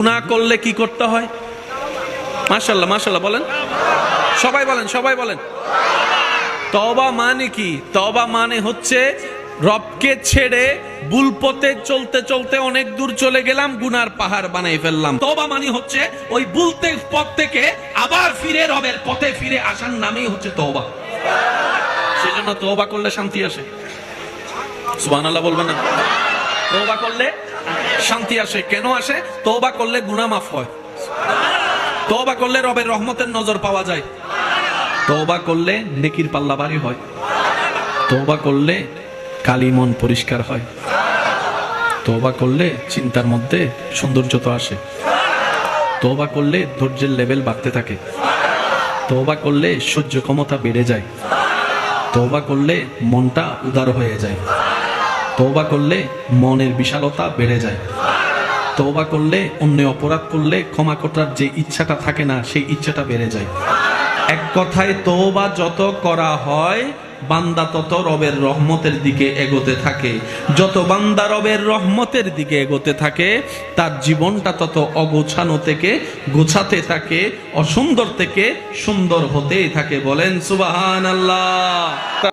গুনাহ করলে কি করতে হয়? মাশাআল্লাহ মাশাআল্লাহ বলেন, সবাই বলেন। তওবা মানে কি? তওবা মানে হচ্ছে রবকে ছেড়ে ভুল পথে চলতে চলতে অনেক দূর চলে গেলাম, গুনার পাহাড় বানাই ফেললাম। তওবা মানে হচ্ছে ওই ভুলতে পথ থেকে আবার ফিরে রবের পথে ফিরে আসার নামই হচ্ছে তওবা। সেজন্য তওবা করলে শান্তি আসে। সুবহানাল্লাহ বলবেন না? তওবা করলে শান্তি আসে। কেন আসে? তওবা করলে গুনাহ মাফ হয়, তওবা করলে রবের রহমতের নজর পাওয়া যায়, তওবা করলে নেকির পাল্লা ভারী হয়, তওবা করলে কালি মন পরিষ্কার হয়, তওবা করলে চিন্তার মধ্যে সৌন্দর্যতা আসে, তওবা করলে ধৈর্যের লেভেল বাড়তে থাকে, তওবা করলে সহ্য ক্ষমতা বেড়ে যায়, তওবা করলে মনটা উদার হয়ে যায়, তওবা করলে মনের বিশালতা বেড়ে যায়, তওবা করলে অন্য অপরাধ করলে ক্ষমা করার যে ইচ্ছাটা থাকে না সেই ইচ্ছাটা বেড়ে যায়। এক কথায় তওবা যত করা হয় বান্দা তত রবের রহমতের দিকে এগোতে থাকে। যত বান্দা রবের রহমতের দিকে এগোতে থাকে তার জীবনটা তত অগোছানো থেকে গোছাতে থাকে, অসুন্দর থেকে সুন্দর হতেই থাকে। বলেন সুবহানাল্লাহ।